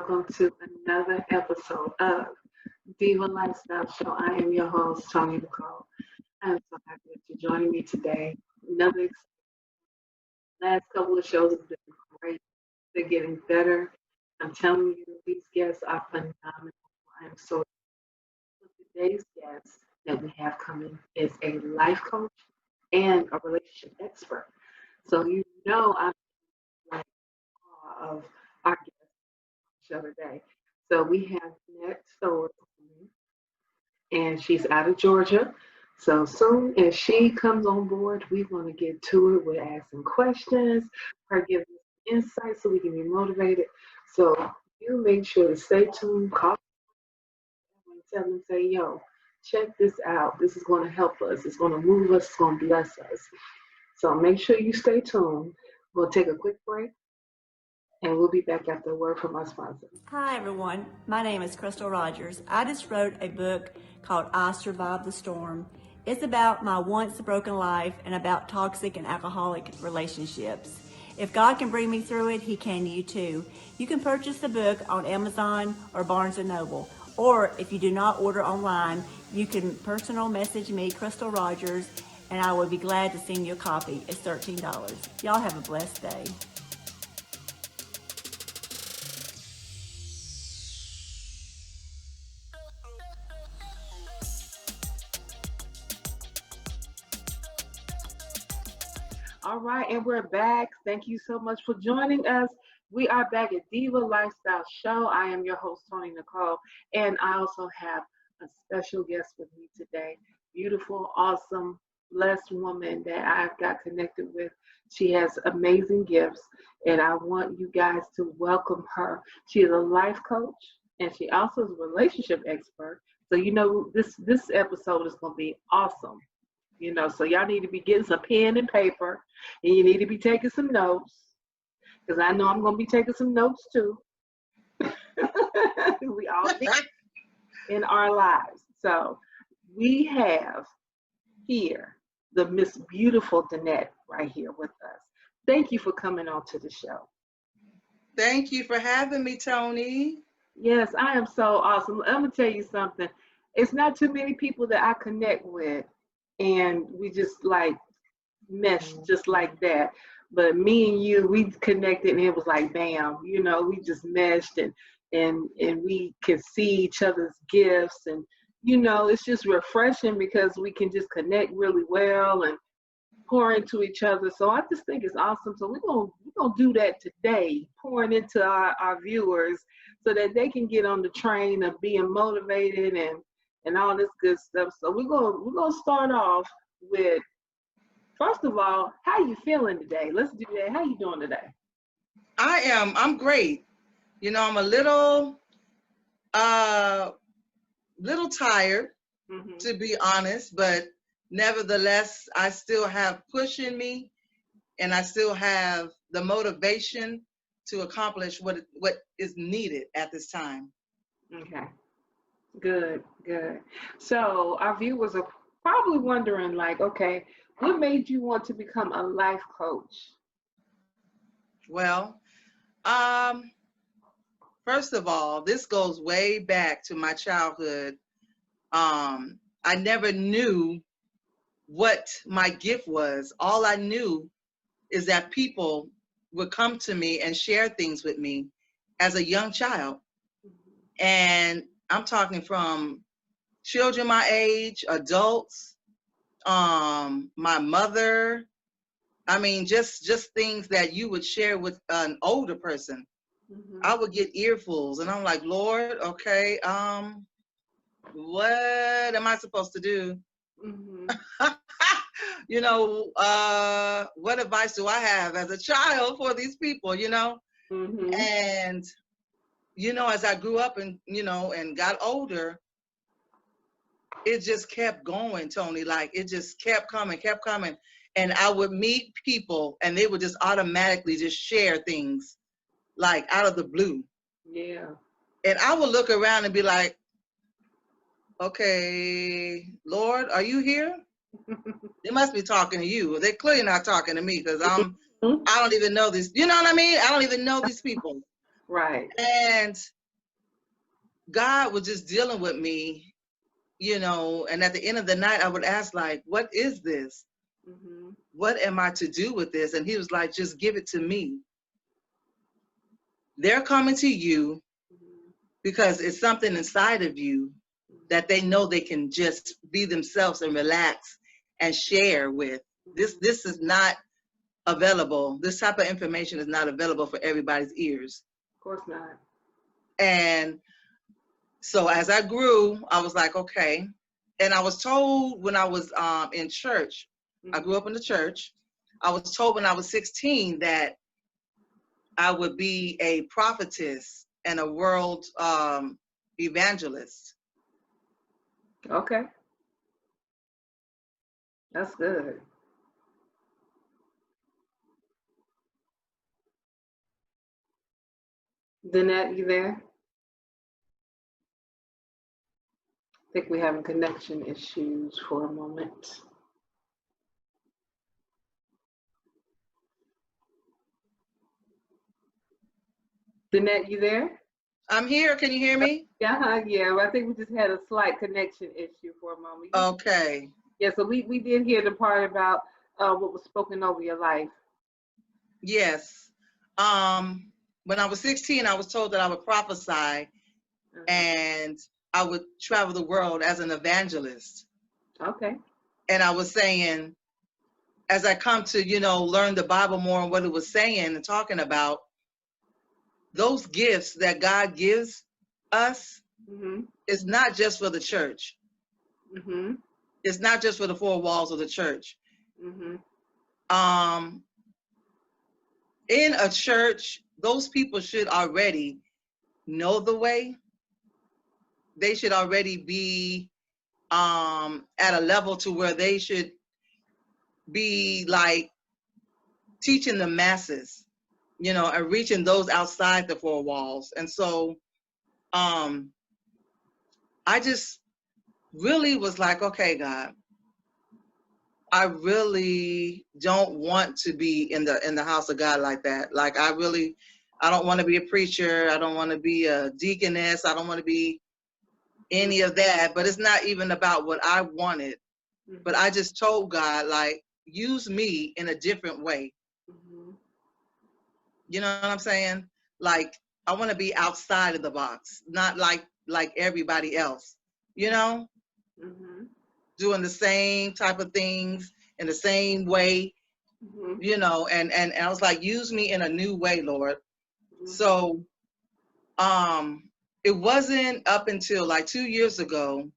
welcome to another episode of Diva Lifestyle Show. I am your host, Tony Nicole. I'm so happy that you're joining me today. Last couple of shows have been great. They're getting better. I'm telling you, these guests are phenomenal. I'm so today's guest that we have coming is a life coach and a relationship expert. So you know I'm like awe of our guest show today. So we have Danette Stowers, and she's out of Georgia. So soon as she comes on board, we're going to get to it. We're asking questions, her giving us insight so we can be motivated. So you make sure to stay tuned, call and tell them, say, yo, check this out. This is going to help us. It's going to move us. It's going to bless us. So make sure you stay tuned. We'll take a quick break, and we'll be back after a word from our sponsor. Hi everyone, my name is Crystal Rogers. I just wrote a book called I Survived the Storm. It's about my once broken life and about toxic and alcoholic relationships. If God can bring me through it, He can you too. You can purchase the book on Amazon or Barnes & Noble. Or if you do not order online, you can personal message me, Crystal Rogers, and I will be glad to send you a copy. It's $13. Y'all have a blessed day. All right, and we're back. Thank you so much for joining us. We are back at Diva Lifestyle Show. I am your host, Tony Nicole, and I also have a special guest with me today. Beautiful, awesome, blessed woman that I've got connected with. She has amazing gifts, and I want you guys to welcome her. She is a life coach, and she also is a relationship expert. So you know this episode is going to be awesome. So y'all need to be getting some pen and paper, and you need to be taking some notes, because I know I'm going to be taking some notes too. We all need in our lives. So we have here the Miss Beautiful Danette right here with us. Thank you for coming on to the show. Thank you for having me, Tony. Yes, I am so awesome. I'm going to tell you something. It's not too many people that I connect with, and we just like mesh just like that. But me and you, we connected, and it was like bam, we just meshed, and we can see each other's gifts, and it's just refreshing because we can just connect really well and pour into each other. So I just think it's awesome. So we're gonna do that today, pouring into our viewers so that they can get on the train of being motivated and all this good stuff. So we're gonna start off with, first of all, how you feeling today? Let's do that. How you doing today? I'm great. I'm a little tired, to be honest, but nevertheless, I still have push in me, and I still have the motivation to accomplish what is needed at this time. Okay. Good. So our viewers are probably wondering, like, okay, what made you want to become a life coach? Well, first of all, this goes way back to my childhood. I never knew what my gift was. All I knew is that people would come to me and share things with me as a young child. And I'm talking from children my age, adults, my mother. I mean, just things that you would share with an older person. I would get earfuls, and I'm like, Lord, okay, what am I supposed to do? What advice do I have as a child for these people, And, as I grew up and got older, it just kept going, Tony. Like, it just kept coming. And I would meet people, and they would just automatically just share things, like, out of the blue. Yeah. And I would look around and be like, okay, Lord, are you here? They must be talking to you. They're clearly not talking to me, because I don't even know this. You know what I mean? I don't even know these people. Right. And God was just dealing with me, you know, and at the end of the night, I would ask, like, what is this? Mm-hmm. What am I to do with this? And he was like, just give it to me. They're coming to you Mm-hmm. because it's something inside of you that they know they can just be themselves and relax and share with. This is not available. This type of information is not available for everybody's ears. Of course not. And so as I grew, I was like, okay. And I was told when I was in church, I grew up in the church. I was told when I was 16 that I would be a prophetess and a world evangelist. Okay. That's good. Danette, you there? I think we're having connection issues for a moment. Danette, you there? I'm here. Can you hear me? Yeah. I think we just had a slight connection issue for a moment. Okay. Yeah, so we did hear the part about what was spoken over your life. Yes. When I was 16, I was told that I would prophesy and I would travel the world as an evangelist. Okay. And I was saying, as I come to, you know, learn the Bible more and what it was saying and talking about, those gifts that God gives us Mm-hmm. is not just for the church. Mm-hmm. It's not just for the four walls of the church. Mm-hmm. In a church, those people should already know the way. They should already be at a level to where they should be like teaching the masses, you know, and reaching those outside the four walls. And so I just really was like, okay, God, I really don't want to be in the house of God like that. Like I don't want to be a preacher. I don't want to be a deaconess. I don't want to be any of that. But it's not even about what I wanted. But I just told God, like, use me in a different way. Mm-hmm. You know what I'm saying? Like, I want to be outside of the box, not like everybody else, you know, Mm-hmm. doing the same type of things in the same way, Mm-hmm. you know, and I was like, use me in a new way, Lord. Mm-hmm. So it wasn't up until like 2 years ago,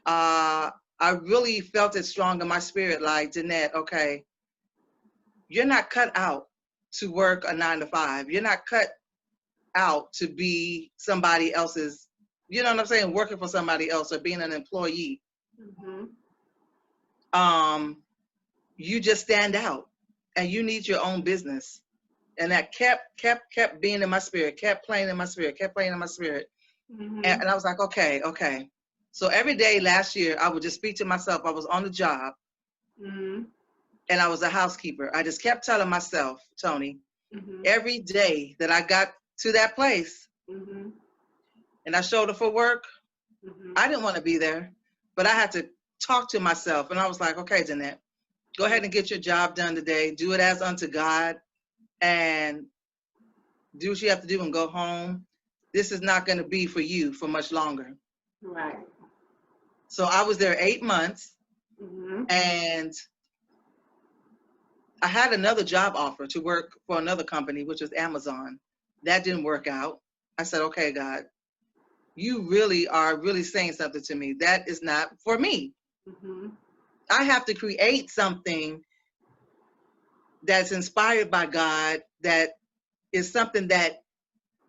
I really felt it strong in my spirit, like, Danette, okay, you're not cut out to work a 9 to 5. You're not cut out to be somebody else's, you know what I'm saying, working for somebody else or being an employee. Mm-hmm. You just stand out and you need your own business. And that kept being in my spirit, kept playing in my spirit. Mm-hmm. And I was like, okay. So every day last year, I would just speak to myself. I was on the job Mm-hmm. and I was a housekeeper. I just kept telling myself, Tony, Mm-hmm. every day that I got to that place Mm-hmm. and I showed up for work, Mm-hmm. I didn't want to be there, but I had to talk to myself. And I was like, okay, Danette, go ahead and get your job done today. Do it as unto God and do what you have to do and go home. This is not going to be for you for much longer. Right. So I was there 8 months Mm-hmm. and I had another job offer to work for another company, which was Amazon. That didn't work out. I said, okay, God, you really are really saying something to me. That is not for me. Mm-hmm. I have to create something that's inspired by God, that is something that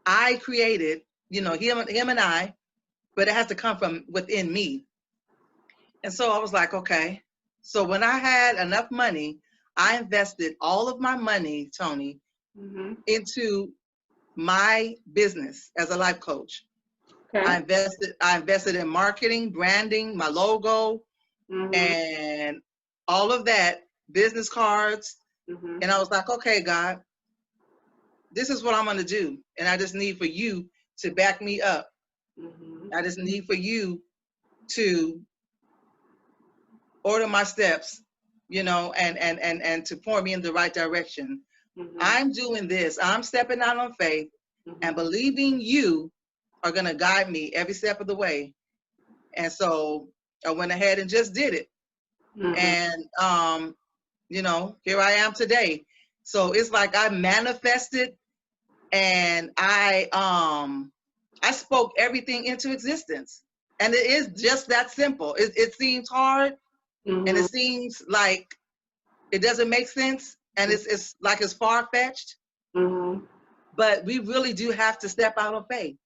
I created, you know, him and I, but it has to come from within me. And so I was like, okay. So when I had enough money, I invested all of my money, Tony, Mm-hmm. into my business as a life coach. Okay. I invested in marketing, branding, my logo, Mm-hmm. and all of that, business cards. Mm-hmm. And I was like, okay, God, this is what I'm going to do. And I just need for you to back me up. Mhm. I just need for you to order my steps, and to point me in the right direction. Mhm. I'm doing this. I'm stepping out on faith and Mhm. believing you are going to guide me every step of the way. And so I went ahead and just did it. Mhm. And, here I am today. So it's like I manifested, and I spoke everything into existence. And it is just that simple. It seems hard, and it Mhm. seems like it doesn't make sense, and it's like it's far-fetched, Mhm. but we really do have to step out of faith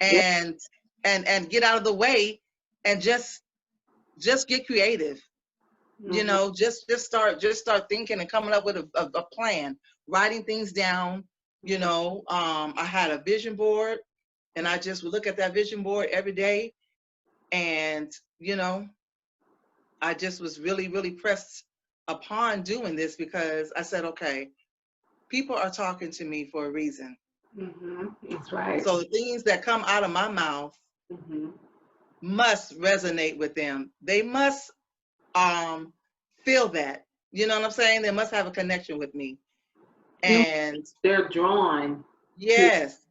Yeah. and get out of the way and just get creative. Mhm. Just start thinking and coming up with a plan, writing things down. I had a vision board, and I just would look at that vision board every day, and I just was really, really pressed upon doing this because I said, okay, people are talking to me for a reason. Mhm. That's right. So the things that come out of my mouth Mhm. must resonate with them. They must feel that. You know what I'm saying? They must have a connection with me. And And they're drawn to, yes,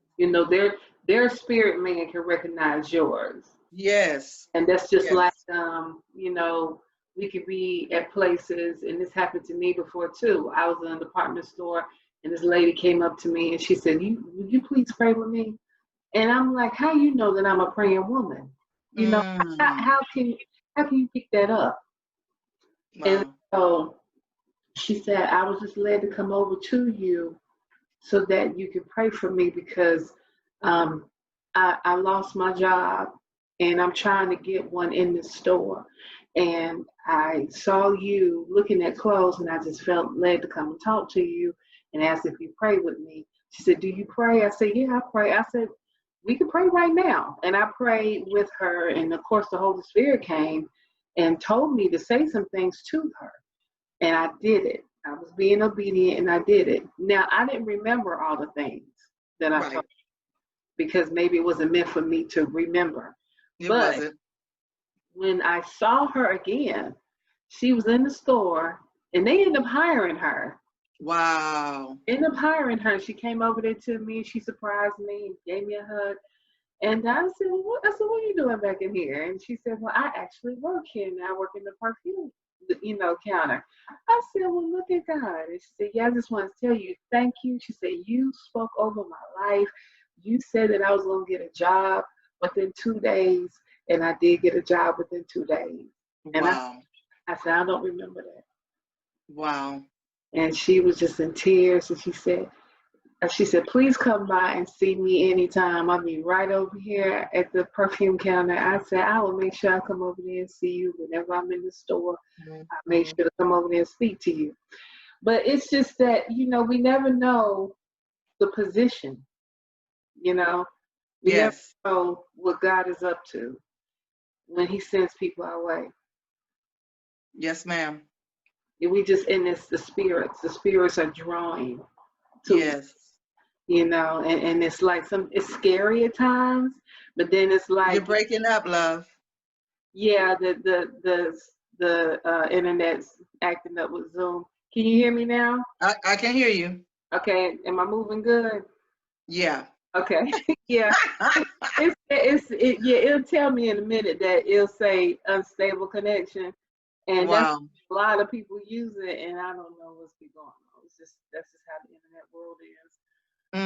their spirit man can recognize yours. yes, And that's just like, yes. we could be at places, and this happened to me before too. I was in a department store, and this lady came up to me, and she said, would you please pray with me? And I'm like, how you know that I'm a praying woman? You know, how, Mm, how can how can you pick that up? And wow. so she said, I was just led to come over to you so that you could pray for me because um, I lost my job and I'm trying to get one in the store. And I saw you looking at clothes and I just felt led to come and talk to you and ask if you pray with me. She said, do you pray? I said, yeah, I pray. I said, we can pray right now. And I prayed with her. And of course, the Holy Spirit came and told me to say some things to her. And I did it. I was being obedient and I did it. Now, I didn't remember all the things that I told Right. because maybe it wasn't meant for me to remember. It But wasn't. when I saw her again, she was in the store and they ended up hiring her. Wow. Ended up hiring her. She came over there to me and she surprised me and gave me a hug. And I said, well, what are you doing back in here? And she said, well, I actually work here now. I work in the perfume, counter. I said, well, look at God. And she said, yeah, I just want to tell you, thank you. She said, you spoke over my life. You said that I was going to get a job within 2 days. And I did get a job within 2 days. And Wow. I said, I don't remember that. Wow. And she was just in tears. And she said, please come by and see me anytime. I'll be right over here at the perfume counter. I said, I will make sure I come over there and see you whenever I'm in the store. I make Mhm. sure to come over there and speak to you. But it's just that, we never know the position, you know. We never Yes. know what God is up to when he sends people our way. Yes, ma'am. And we just in this, the spirits are drawing to us, Yes. and it's like it's scary at times, but then it's You're like, breaking up, love. yeah, the internet's acting up with Zoom. Can you hear me now? I can hear you. Okay, am I moving good? Yeah. Okay, yeah. It'll tell me in a minute that it'll say unstable connection, and that's Wow. a lot of people use it, and I don't know what's been going on. That's just how the internet world is.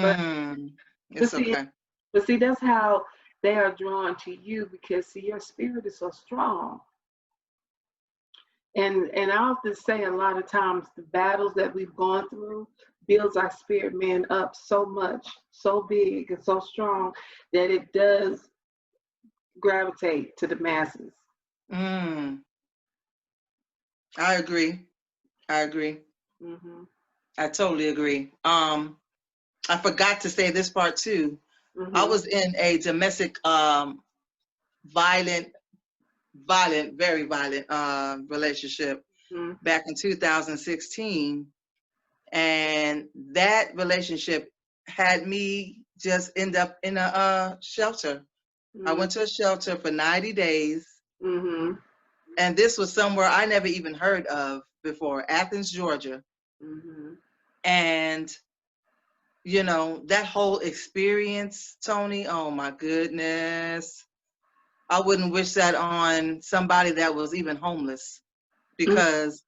But Mm. but It's see okay. but see that's how they are drawn to you because see your spirit is so strong. And I often say a lot of times the battles that we've gone through builds our spirit man up so much, so big and so strong that it does gravitate to the masses. Mm. I agree. I agree. Mhm. I totally agree. I forgot to say this part too. I Mhm. was in a domestic violent, very violent relationship Mhm. back in 2016. And that relationship had me just end up in a shelter I went to a shelter for 90 days. Mm-hmm. And this was somewhere I never even heard of before, Athens, Georgia. Mm-hmm. And, you know, that whole experience, Tony, oh my goodness. I wouldn't wish that on somebody that was even homeless because,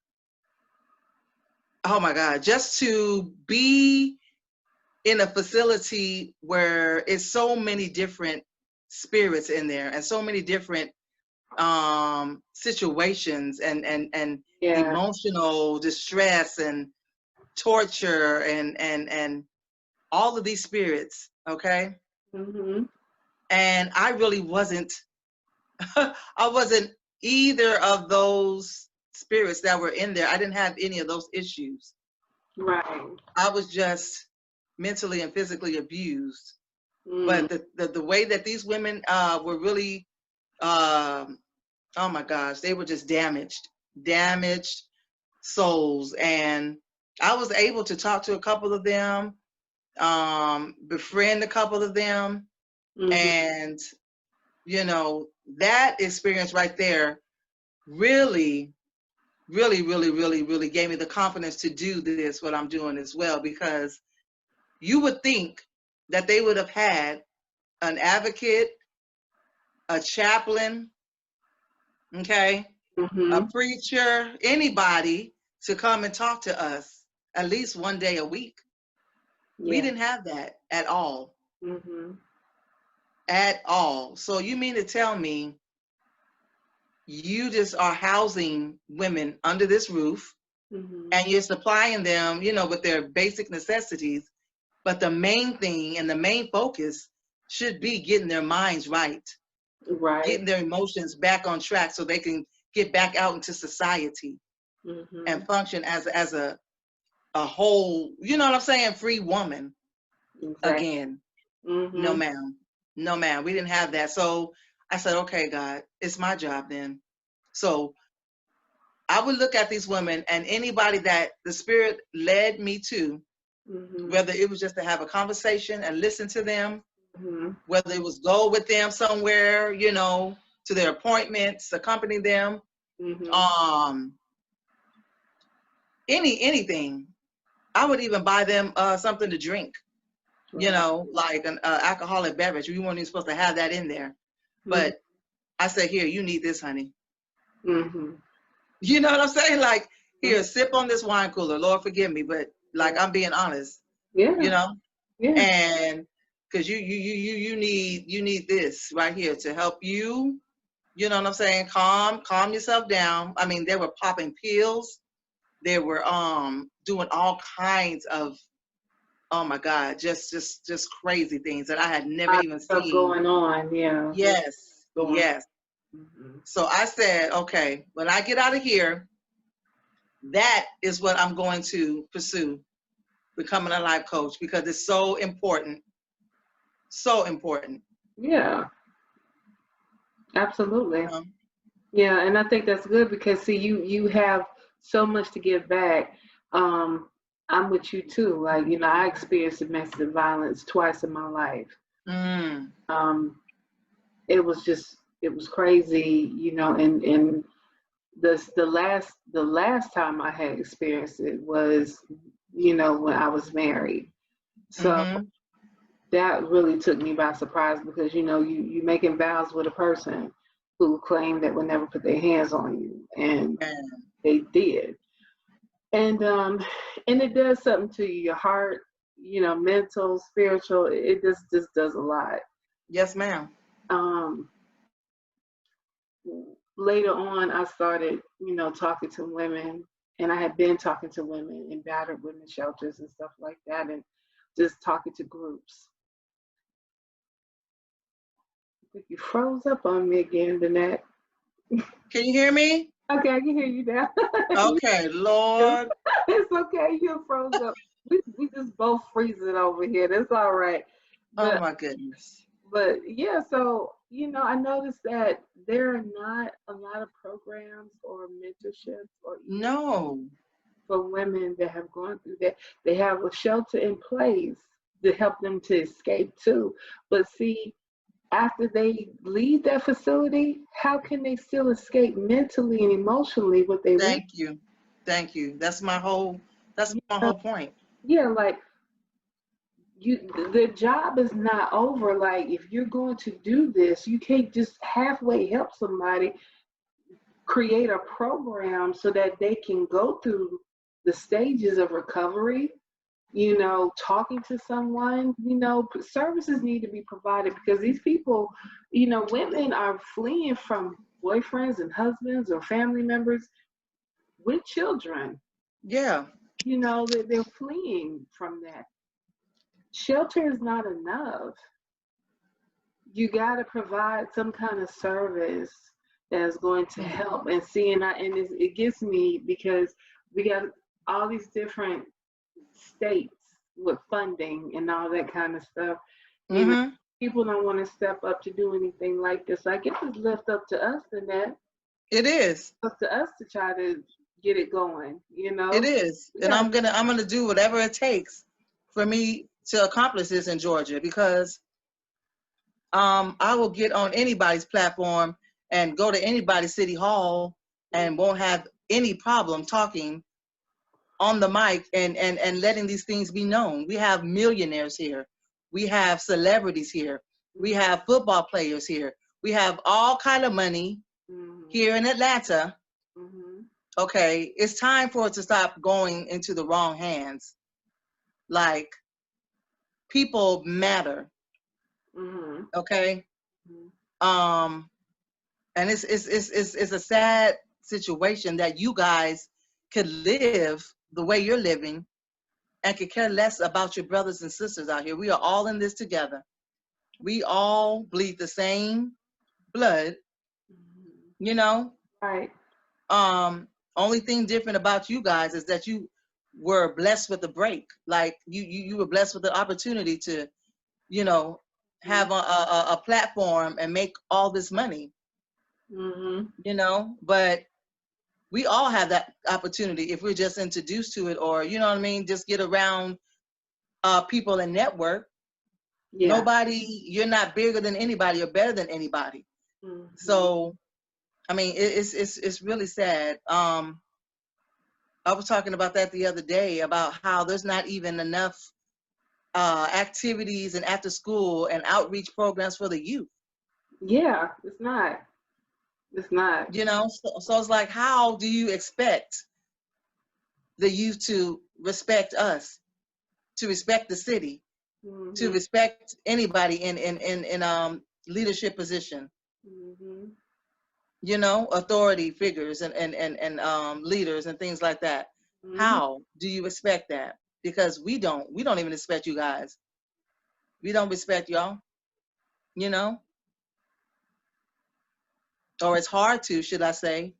oh my God, just to be in a facility where it's so many different spirits in there and so many different situations and Yeah. emotional distress and torture and all of these spirits, okay? Mm-hmm. And I really wasn't I wasn't either of those spirits that were in there. I didn't have any of those issues. Right. I was just mentally and physically abused. Mm. But the way that these women were really um oh my gosh, they were just damaged souls. And I was able to talk to a couple of them, befriend a couple of them. Mm-hmm. And, you know, that experience right there really, really, really, really, really gave me the confidence to do this, what I'm doing as well, because you would think that they would have had an advocate, a chaplain, okay, a Mm-hmm. preacher, anybody to come and talk to us at least one day a week. We Yeah. didn't have that at all, Mm-hmm. at all. So you mean to tell me you just are housing women under this roof Mm-hmm. and you're supplying them, you know, with their basic necessities, but the main thing and the main focus should be getting their minds right, Right. getting their emotions back on track so they can get back out into society Mm-hmm. and function as a whole, you know what I'm saying, free woman Exactly. again. No, Mm-hmm. ma'am. No, ma'am. We didn't have that. So I said, okay, God, it's my job then. So I would look at these women and anybody that the Spirit led me to, Mm-hmm. whether it was just to have a conversation and listen to them, Mm-hmm. whether it was go with them somewhere, you know, to their appointments, accompany them, Mm-hmm. um, anything. I would even buy them something to drink, you Right. know, like an alcoholic beverage. We weren't even supposed to have that in there. Mm-hmm. But I said, here, you need this, honey. Mm-hmm. You know what I'm saying? Like, here, sip on this wine cooler. Lord, forgive me, but like, Yeah. I'm being honest, you Yeah. know? Yeah. And because you need this right here to help you, you know what I'm saying? Calm yourself down. I mean, they were popping pills. They were doing all kinds of, oh my God, just crazy things that I had never Lot of even stuff seen. going on. Yeah. There's Yes, going. yes. Mm-hmm. So I said, okay, when I get out of here, that is what I'm going to pursue, becoming a life coach, because it's so important. So important. Yeah. Absolutely. You know? Yeah, and I think that's good because see, you have so much to give back. Um, I'm with you too. Like, I experienced domestic violence twice in my life. Mm, Um, it was crazy, and the last time I had experienced it was, when I was married. So mm-hmm. that really took me by surprise because you making vows with a person who claimed that would never put their hands on you, and And they did. And it does something to you, your heart, mental, spiritual. It just does a lot. yes, ma'am. um Later on I started, talking to women, and I had been talking to women in battered women shelters and stuff like that, and just talking to groups. I think you froze up on me again, Danette. Can you hear me? Okay, I can hear you now. Okay, it's, Lord. it's okay, you froze up. We just both freezing over here. That's all right. Oh But my goodness. yeah, so I noticed that there are not a lot of programs or mentorships or even No. for women that have gone through that. They have a shelter in place to help them to escape too. But see, after they leave that facility, how can they still escape mentally and emotionally what they went? Thank you. Thank you. That's my through? whole point. Yeah, like you, the job is not over. Like if you're going to do this, you can't just halfway help somebody. Create a program so that they can go through the stages of recovery, talking to someone, services need to be provided because these people, women are fleeing from boyfriends and husbands or family members with children. Yeah. They're fleeing from that. Shelter is not enough. You got to provide some kind of service that's going to help. And seeing, it gets me because we got all these different states with funding and all that kind of stuff. Mm-hmm. People don't want to step up to do anything like this. I guess it's left up to us, Danette. It is. Up to us to try to get it going. It is. And Yeah. I'm gonna do whatever it takes for me to accomplish this in Georgia because I will get on anybody's platform and go to anybody's city hall and won't have any problem talking on the mic and letting these things be known. We have millionaires here. We have celebrities here. We have football players here. We have all kind of money here in Atlanta. Okay, it's time for it to stop going into the wrong hands. Like, people matter. Okay. And it's a sad situation that you guys could live the way you're living and could care less about your brothers and sisters out here. We are all in this together. We all bleed the same blood, Right. Only thing different about you guys is that you were blessed with a break. Like you were blessed with the opportunity to, have a platform and make all this money. But we all have that opportunity if we're just introduced to it, or just get around people and network. Yeah. You're not bigger than anybody or better than anybody. So I mean, it's really sad. I was talking about that the other day about how there's not even enough activities and after school and outreach programs for the youth. Yeah, it's not. It's not. So it's like, how do you expect the youth to respect us, to respect the city, to respect anybody in leadership position? Authority figures and leaders and things like that. How do you expect that? Because we don't even expect you guys. We don't respect y'all, or it's hard to, should I say,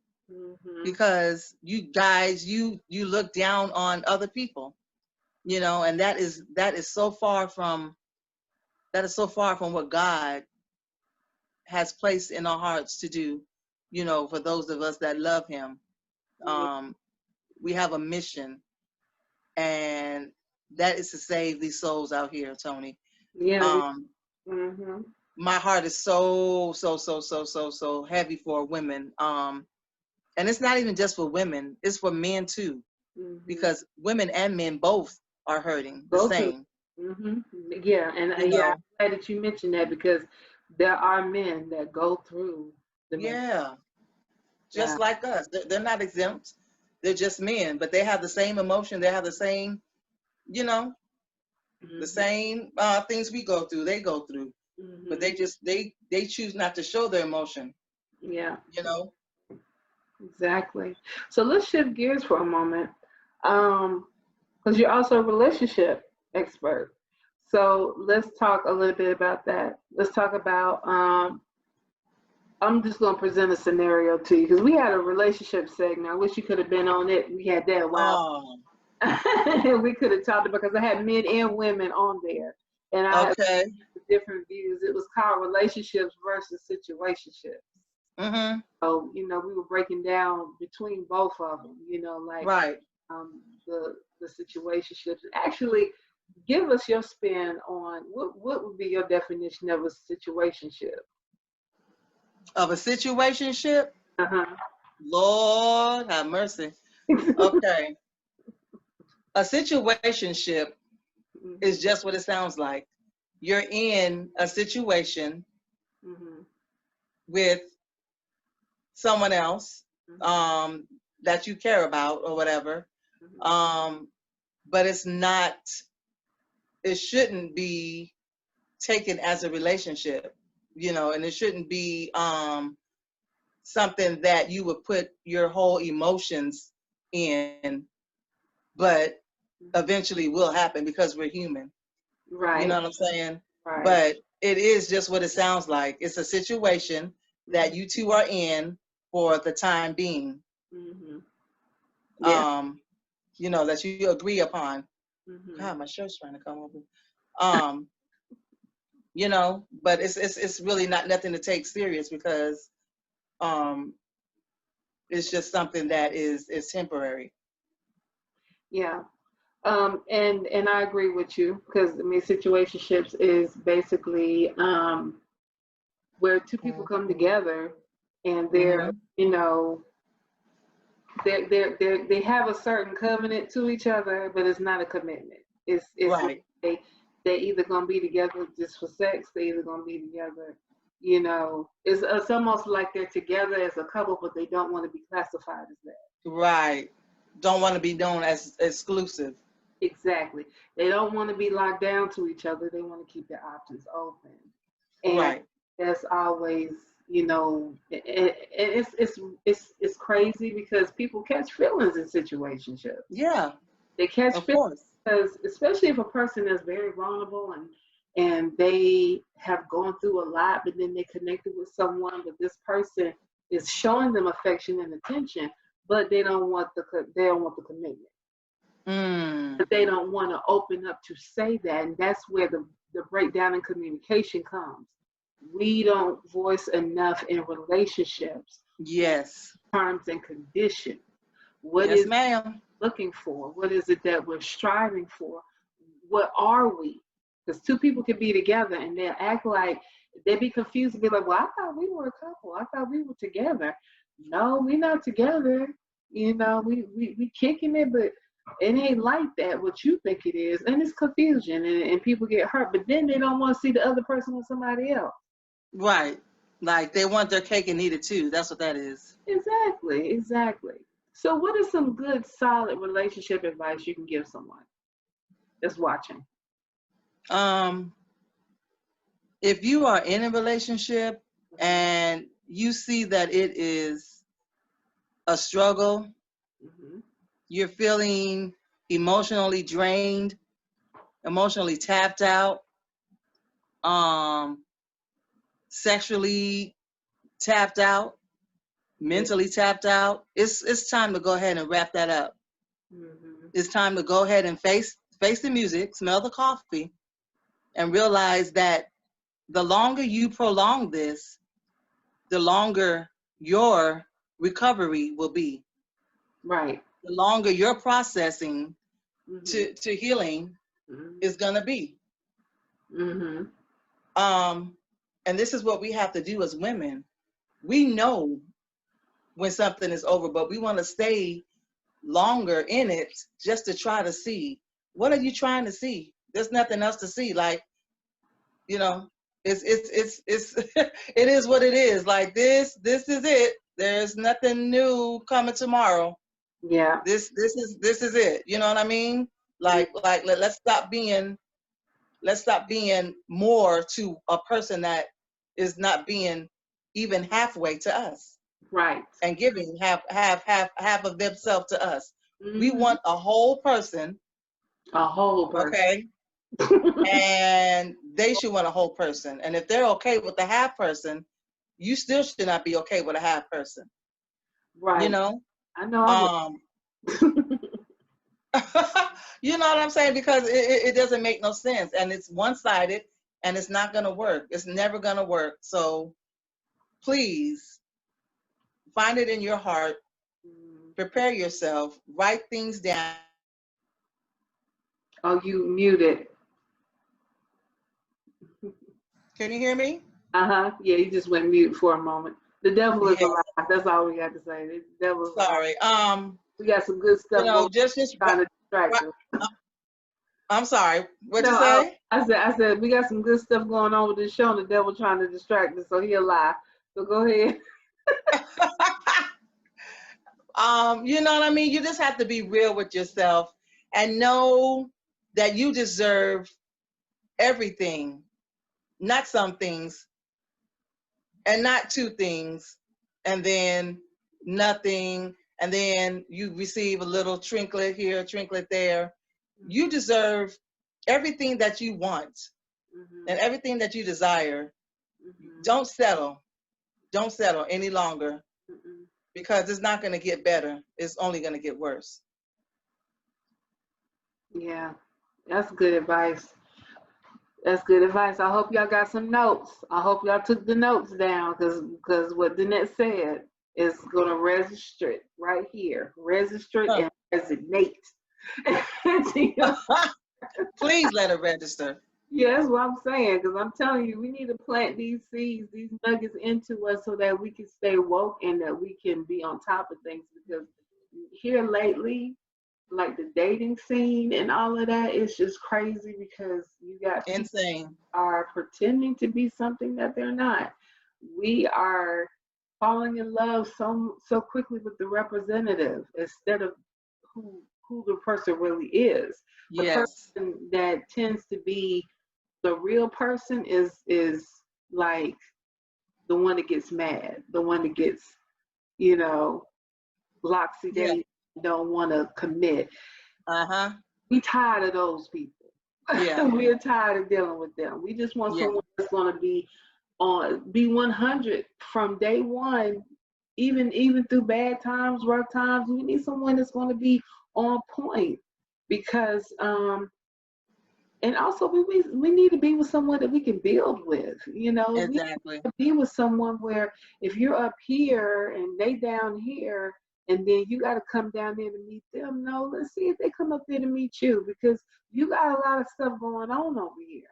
because you guys, you look down on other people, and that is so far from what God has placed in our hearts to do, for those of us that love him. We have a mission, and that is to save these souls out here, Tony. Yeah. My heart is so heavy for women. And it's not even just for women, it's for men too, because women and men both are hurting the same. Yeah, and I'm glad that you mentioned that because there are men that go through the just like us. They're not exempt. They're just men, but they have the same emotion. They have the same, the same things we go through. They go through, but they just they choose not to show their emotion. Yeah. Exactly. So let's shift gears for a moment, because you're also a relationship expert. So let's talk a little bit about that. Let's talk about. I'm just going to present a scenario to you because we had a relationship segment. I wish you could have been on it. We had that. Wow. We could have talked about because I had men and women on there, and I had different views. It was called relationships versus situationships. So we were breaking down between both of them. The situationships. Actually, give us your spin on what would be your definition of a situationship? Of a situationship? Uh-huh. Lord have mercy. Okay. A situationship is just what it sounds like. You're in a situation Mm-hmm. with someone else Mm-hmm. that you care about or whatever. Mm-hmm. But it shouldn't be taken as a relationship, and it shouldn't be something that you would put your whole emotions in, but eventually will happen because we're human. You know Right. what I'm saying? Right. But it is just what it sounds like. It's a situation that you two are in for the time being, Mm-hmm. Yeah. that you agree upon. Mm-hmm. God, my shirt's trying to come over. But it's really not nothing to take serious because um, it's just something that is temporary. Yeah. And I agree with you because I mean situationships is basically where two people come together and they're Mm-hmm. you know they have a certain covenant to each other, but it's not a commitment. It's like Right. they either gonna be together just for sex, they either gonna be together. It's almost like they're together as a couple, but they don't want to be classified as that. Right. Don't want to be known as exclusive. Exactly. They don't want to be locked down to each other. They want to keep their options open. And Right. that's always, it's crazy because people catch feelings in situationships. Yeah, They catch of feelings course. because, especially if a person is very vulnerable and they have gone through a lot, but then they connected with someone, but this person is showing them affection and attention, but they don't want the commitment. Mm. But they don't want to open up to say that. And that's where the breakdown in communication comes. We don't voice enough in relationships Yes. terms and conditions. What Yes, is ma'am. looking for? What is it that we're striving for? What are we? Because two people can be together and they'll act like they be confused and be like, well, I thought we were a couple. I thought we were together. No, we're not together. We kicking it, but it ain't like that what you think it is. And it's confusion and people get hurt, but then they don't want to see the other person with somebody else. Right. Like they want their cake and eat it too. That's what that is. Exactly, exactly. So what is some good solid relationship advice you can give someone that's watching? Um, if you are in a relationship and you see that it is a struggle, Mm-hmm. you're feeling emotionally drained, emotionally tapped out, um, sexually tapped out, Yeah. mentally tapped out, it's time to go ahead and wrap that up. Mm-hmm. It's time to go ahead and face the music, smell the coffee, and realize that the longer you prolong this, the longer your recovery will be. Right. The longer your processing Mm-hmm. to healing Mm-hmm. is gonna be. Mm-hmm. Um, and this is what we have to do as women. We know when something is over, but we want to stay longer in it just to try to see what are you trying to see. There's nothing else to see. Like, you know, it's it is what it is. Like this is it. There's nothing new coming tomorrow. Yeah. This is it. You know what I mean? Like let's stop being more to a person that is not being even halfway to us Right. and giving half of themselves to us. We Mm-hmm. want a whole person, A whole person. okay? And they should want a whole person. And if they're okay with the half person, you still should not be okay with a half person. You Right. know? I know I Um you know what I'm saying? Because it doesn't make no sense. And it's one-sided and it's not gonna work. It's never gonna work. So please find it in your heart, would. prepare yourself, write things down, Oh, you muted. Can you hear me? Yeah, you just went mute for a moment. The devil is Yeah. alive. That's all we got to say. The devil is alive. Sorry. We got some good stuff going. Just Trying to distract us. I'm sorry. What'd you No, say? I said we got some good stuff going on with this show, and the devil trying to distract us, so he'll lie. So go ahead. You know what I mean? You just have to be real with yourself and know that you deserve everything, not some things, and not two things, and then nothing, and then you receive a little trinklet here, trinklet there. You deserve everything that you want and everything that you desire. Don't settle. Don't settle any longer, because it's not going to get better. It's only going to get worse. Yeah, that's good advice. That's good advice. I hope y'all got some notes. I hope y'all took the notes down, because what Danette said is going to register right here. Register and resonate. Please let it register. Yeah, that's what I'm saying, because I'm telling you, we need to plant these seeds, these nuggets into us so that we can stay woke and that we can be on top of things. Because here lately, like the dating scene and all of that, it's just crazy, because you got insane are pretending to be something that they're not. We are falling in love so quickly with the representative instead of who the person really is. The Yes. person that tends to be the real person is like the one that gets mad, the one that gets, loxy days, don't want to commit. We tired of those people. Yeah. We're tired of dealing with them. We just want someone that's going to be 100 from day one, even through bad times, rough times. We need someone that's going to be on point, because and also we need to be with someone that we can build with. Exactly. We be with someone where if you're up here and they down here, and then you got to come down there to meet them. No, let's see if they come up there to meet you, because you got a lot of stuff going on over here.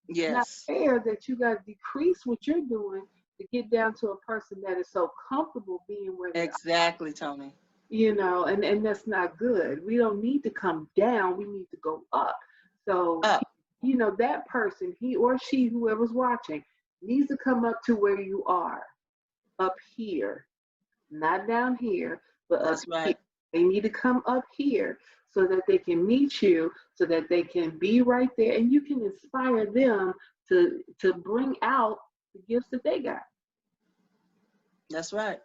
Yes. It's not fair that you got to decrease what you're doing to get down to a person that is so comfortable being where they are. Exactly, Tony. And that's not good. We don't need to come down. We need to go up. So, that person, he or she, whoever's watching, needs to come up to where you are, up here, not down here, but that's up right. here. They need to come up here so that they can meet you, so that they can be right there, and you can inspire them to bring out the gifts that they got. That's right.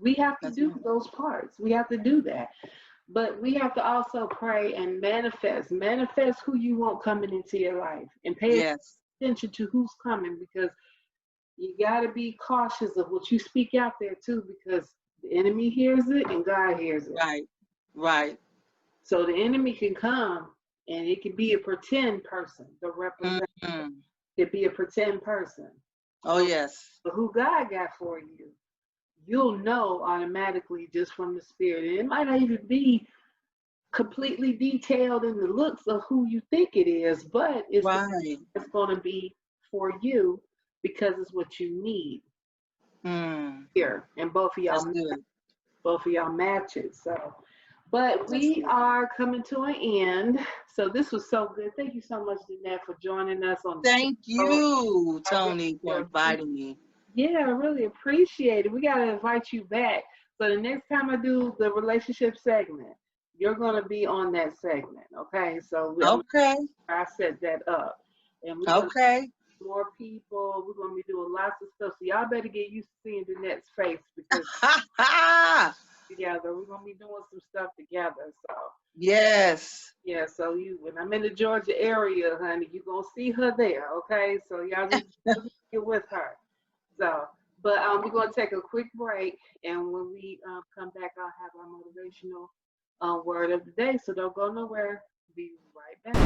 We have to do those parts. We have to do that. But we have to also pray and manifest who you want coming into your life, and pay attention to who's coming, because you got to be cautious of what you speak out there too, because the enemy hears it and God hears it. Right. So the enemy can come, and it could be a pretend person. The representative could be a pretend person. Oh, yes. But who God got for you, you'll know automatically just from the spirit. And it might not even be completely detailed in the looks of who you think it is, but it's going to be for you, because it's what you need. Here, and both of y'all match it. So, but we are coming to an end. So this was so good. Thank you so much, Danette, for joining us on. Thank you, Tony, for inviting me. Yeah, I really appreciate it. We got to invite you back. So the next time I do the relationship segment, you're going to be on that segment. Okay. So I set that up. And we're going to more people. We're going to be doing lots of stuff. So y'all better get used to seeing Danette's face, because together we're going to be doing some stuff together. So yeah, so when I'm in the Georgia area, honey, you're going to see her there. Okay. So y'all just get with her. So, but we're going to take a quick break, and when we come back, I'll have our motivational word of the day. So don't go nowhere. Be right back.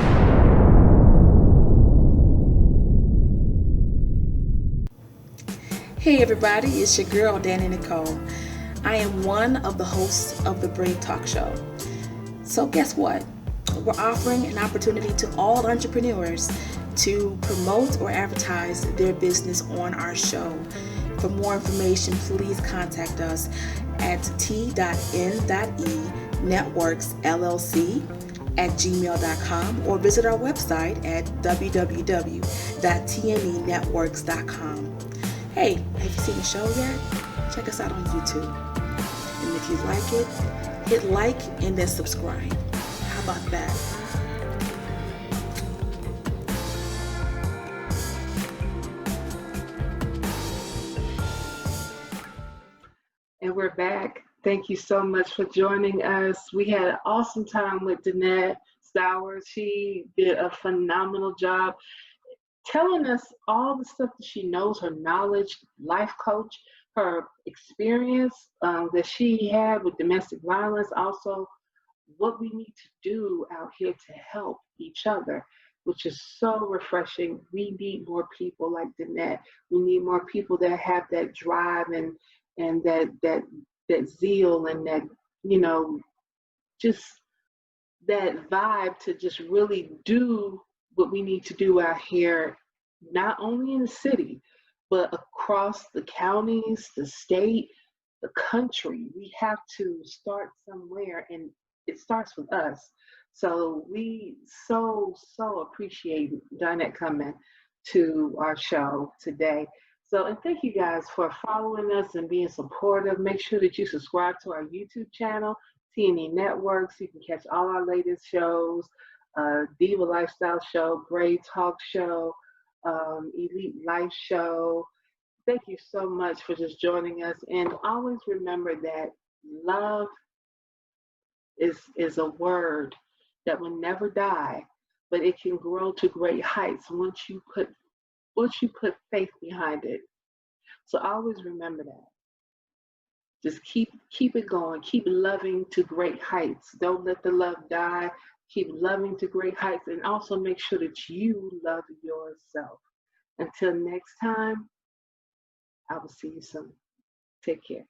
Hey everybody, it's your girl Danny Nicole. I am one of the hosts of the Brain Talk Show. So guess what? we're offering an opportunity to all entrepreneurs to promote or advertise their business on our show. For more information, please contact us at t.n.e.networksllc@gmail.com or visit our website at www.tnenetworks.com. Hey, have you seen the show yet? Check us out on YouTube. And if you like it, hit like and then subscribe. How about that? And we're back. Thank you so much for joining us. We had an awesome time with Danette Stowers. She did a phenomenal job telling us all the stuff that she knows, her knowledge, life coach, her experience that she had with domestic violence, also what we need to do out here to help each other, which is so refreshing. We need more people like Danette. We need more people that have that drive and that zeal and that, you know, just that vibe to just really do what we need to do out here, not only in the city, but across the counties, the state, the country. We have to start somewhere, and it starts with us. So we so appreciate Danette coming to our show today. So, and thank you guys for following us and being supportive. Make sure that you subscribe to our YouTube channel, TNE Networks. You can catch all our latest shows, Diva Lifestyle Show, Brave Talk Show, Elite Life Show. Thank you so much for just joining us. And always remember that love is a word that will never die, but it can grow to great heights once you put faith behind it. So always remember that. Just keep it going. Keep loving to great heights. Don't let the love die. Keep loving to great heights, and also make sure that you love yourself. Until next time, I will see you soon. Take care.